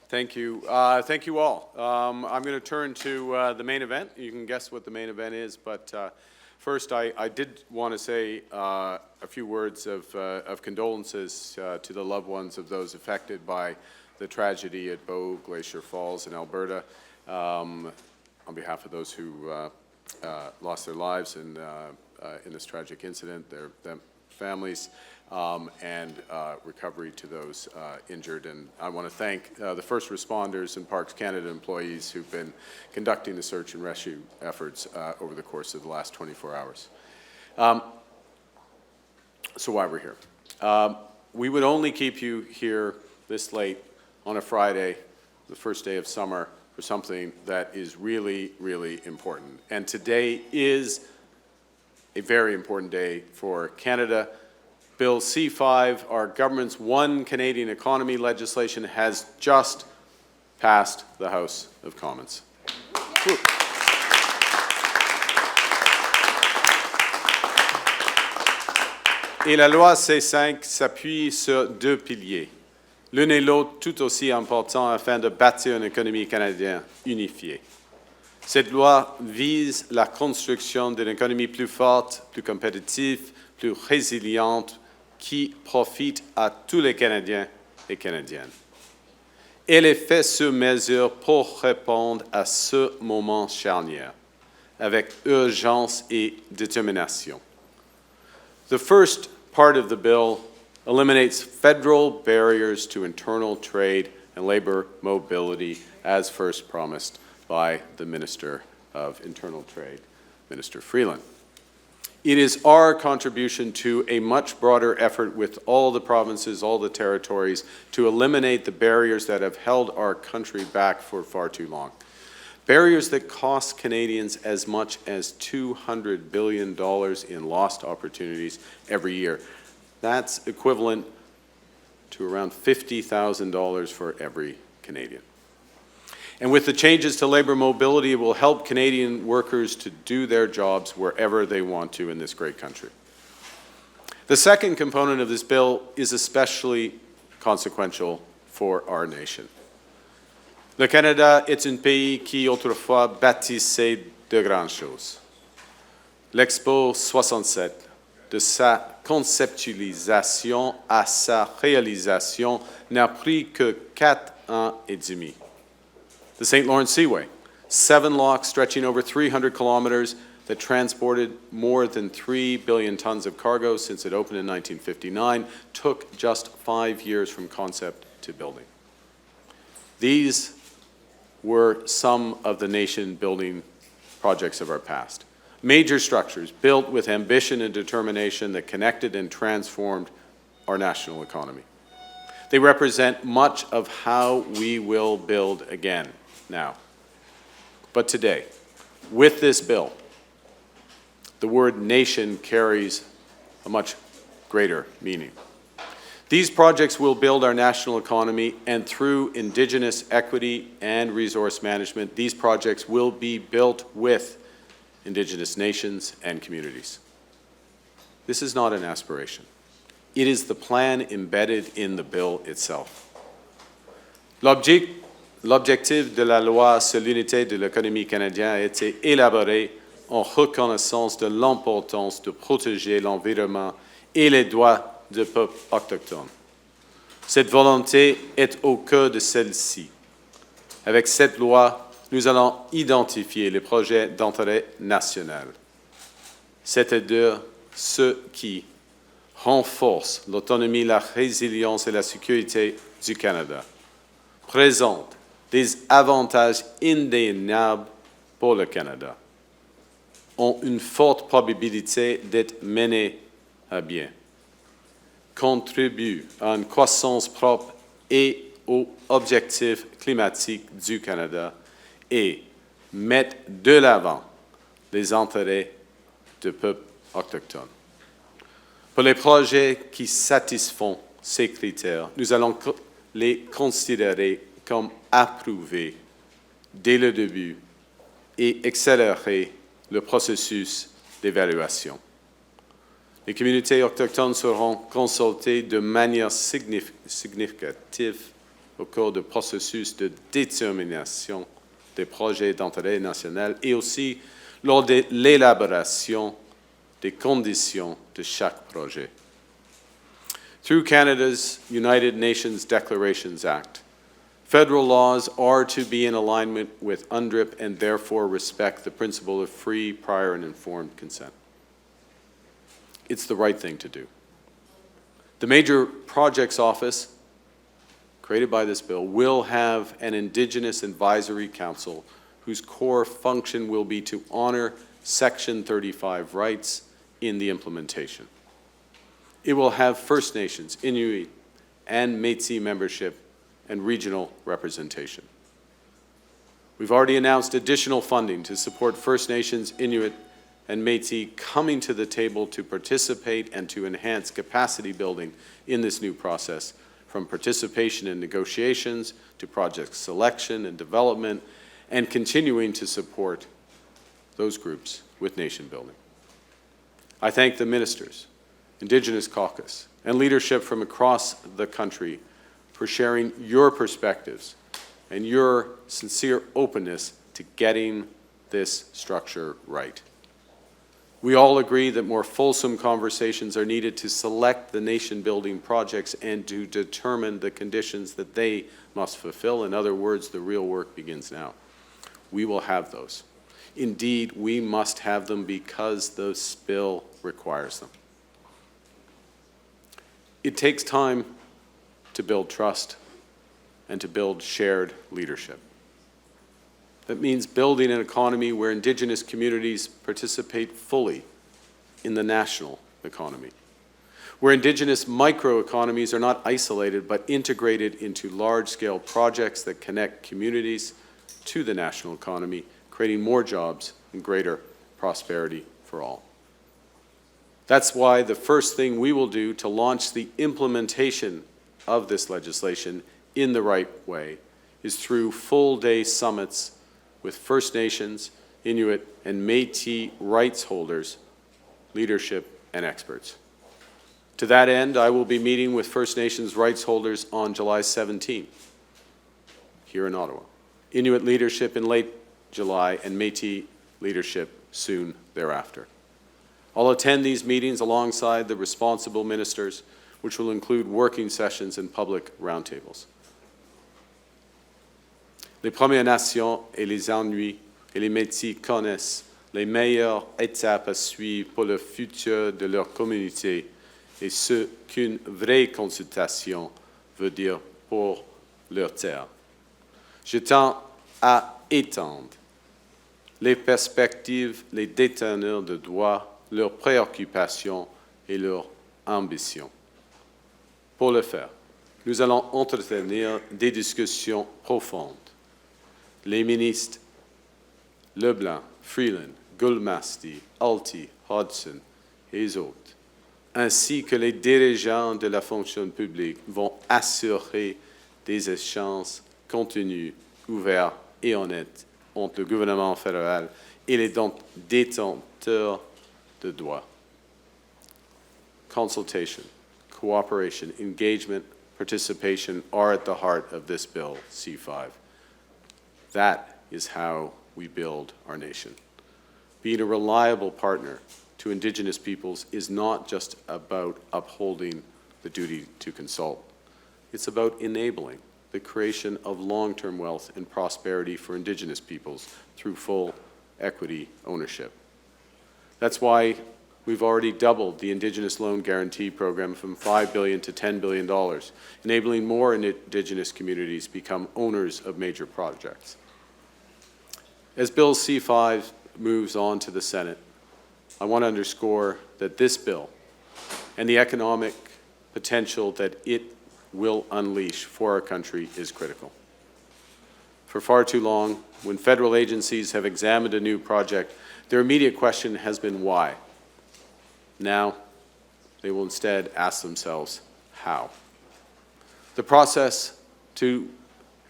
Thank you. Thank you all. I'm going to turn to the main event. You can guess what the main event is, but first I did want to say a few words of condolences to the loved ones of those affected by the tragedy at Bow Glacier Falls in Alberta. On behalf of those who lost their lives in this tragic incident, their families, and recovery to those injured. And I want to thank the first responders and Parks Canada employees who've been conducting the search and rescue efforts over the course of the last 24 hours. So why we're here. We would only keep you here this late on a Friday, the first day of summer, for something that is really, really important. And today is a very important day for Canada. Bill C-5, our government's One Canadian Economy legislation, has just passed the House of Commons. Et la loi C-5 s'appuie sur deux piliers, l'un et l'autre tout aussi importants afin de bâtir une économie canadienne unifiée. Cette loi vise la construction d'une économie plus forte, plus compétitive, plus résiliente, qui profite à tous les Canadiens et Canadiennes. Elle est faite sur mesure pour répondre à ce moment charnière, avec urgence et détermination. The first part of the bill eliminates federal barriers to internal trade and labor mobility, as first promised by the Minister of Internal Trade, Minister Freeland. It is our contribution to a much broader effort with all the provinces, all the territories, to eliminate the barriers that have held our country back for far too long. Barriers that cost Canadians as much as $200 billion in lost opportunities every year. That's equivalent to around $50,000 for every Canadian. And with the changes to labor mobility, it will help Canadian workers to do their jobs wherever they want to in this great country. The second component of this bill is especially consequential for our nation. Le Canada est un pays qui autrefois bâtissait de grandes choses. L'Expo 67, de sa conceptualisation à sa réalisation, n'a pris que 4 ans et demi. The St. Lawrence Seaway, 7 locks stretching over 300 kilometers that transported more than 3 billion tons of cargo since it opened in 1959, took just 5 years from concept to building. These were some of the nation-building projects of our past. Major structures built with ambition and determination that connected and transformed our national economy. They represent much of how we will build again now. But today, with this bill, the word nation carries a much greater meaning. These projects will build our national economy, and through Indigenous equity and resource management, these projects will be built with Indigenous nations and communities. This is not an aspiration. It is the plan embedded in the bill itself. L'objectif de la loi sur l'unité de l'économie canadienne a été élaboré en reconnaissance de l'importance de protéger l'environnement et les droits des peuples autochtones. Cette volonté est au cœur de celle-ci. Avec cette loi, nous allons identifier les projets d'intérêt national, c'est-à-dire ceux qui renforcent l'autonomie, la résilience et la sécurité du Canada, présentent des avantages indéniables pour le Canada, ont une forte probabilité d'être menés à bien, contribuent à une croissance propre et aux objectifs climatiques du Canada et mettent de l'avant les intérêts des peuples autochtones. Pour les projets qui satisfont ces critères, nous allons les considérer comme approuvés dès le début et accélérer le processus d'évaluation. Les communautés autochtones seront consultées de manière significative au cours du processus de détermination des projets d'intérêt national et aussi lors de l'élaboration des conditions de chaque projet. Through Canada's United Nations Declarations Act, federal laws are to be in alignment with UNDRIP and therefore respect the principle of free, prior, and informed consent. It's the right thing to do. The Major Projects Office, created by this bill, will have an Indigenous Advisory Council whose core function will be to honor Section 35 rights in the implementation. It will have First Nations, Inuit, and Métis membership and regional representation. We've already announced additional funding to support First Nations, Inuit, and Métis coming to the table to participate and to enhance capacity building in this new process, from participation in negotiations to project selection and development, and continuing to support those groups with nation building. I thank the ministers, Indigenous caucus, and leadership from across the country for sharing your perspectives and your sincere openness to getting this structure right. We all agree that more fulsome conversations are needed to select the nation-building projects and to determine the conditions that they must fulfill. In other words, the real work begins now. We will have those. Indeed, we must have them because the bill requires them. It takes time to build trust and to build shared leadership. That means building an economy where Indigenous communities participate fully in the national economy, where Indigenous microeconomies are not isolated but integrated into large-scale projects that connect communities to the national economy, creating more jobs and greater prosperity for all. That's why the first thing we will do to launch the implementation of this legislation in the right way is through full-day summits with First Nations, Inuit, and Métis rights holders, leadership, and experts. To that end, I will be meeting with First Nations rights holders on July 17 here in Ottawa, Inuit leadership in late July, and Métis leadership soon thereafter. I'll attend these meetings alongside the responsible ministers, which will include working sessions and public roundtables. Les Premières Nations et les Inuits et les Métis connaissent les meilleures étapes à suivre pour le futur de leur communauté et ce qu'une vraie consultation veut dire pour leur terre. Je tends à étendre les perspectives, les déteneurs de droit, leurs préoccupations et leurs ambitions. Pour le faire, nous allons entretenir des discussions profondes. Les ministres Leblanc, Freeland, Goldmasty, Alty, Hodgson et les autres, ainsi que les dirigeants de la fonction publique, vont assurer des échanges contenus, ouverts et honnêtes entre le gouvernement fédéral et les détenteurs de droit. Consultation, cooperation, engagement, participation are at the heart of this bill, C5. That is how we build our nation. Being a reliable partner to Indigenous peoples is not just about upholding the duty to consult. It's about enabling the creation of long-term wealth and prosperity for Indigenous peoples through full equity ownership. That's why we've already doubled the Indigenous Loan Guarantee Program from $5 billion to $10 billion, enabling more Indigenous communities become owners of major projects. As Bill C5 moves on to the Senate, I want to underscore that this bill and the economic potential that it will unleash for our country is critical. For far too long, when federal agencies have examined a new project, their immediate question has been why. Now, they will instead ask themselves, how? The process to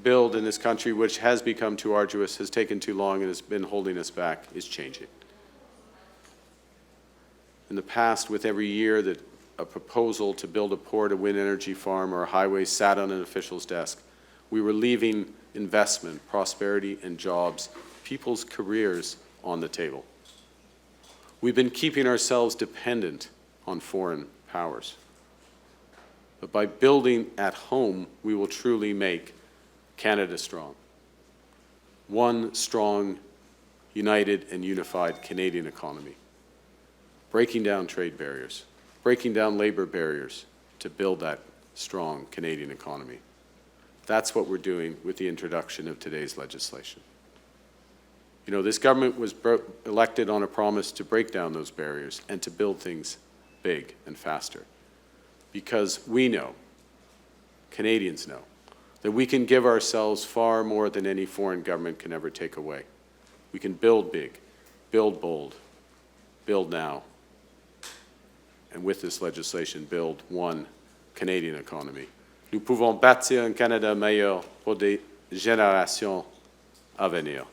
build in this country, which has become too arduous, has taken too long, and has been holding us back, is changing. In the past, with every year that a proposal to build a port, a wind energy farm, or a highway sat on an official's desk, we were leaving investment, prosperity, and jobs, people's careers on the table. We've been keeping ourselves dependent on foreign powers. But by building at home, we will truly make Canada strong. One strong, united, and unified Canadian economy. Breaking down trade barriers, breaking down labor barriers to build that strong Canadian economy. That's what we're doing with the introduction of today's legislation. You know, this government was elected on a promise to break down those barriers and to build things big and faster. Because we know, Canadians know, that we can give ourselves far more than any foreign government can ever take away. We can build big, build bold, build now, and with this legislation, build one Canadian economy. Nous pouvons bâtir un Canada meilleur pour des générations à venir.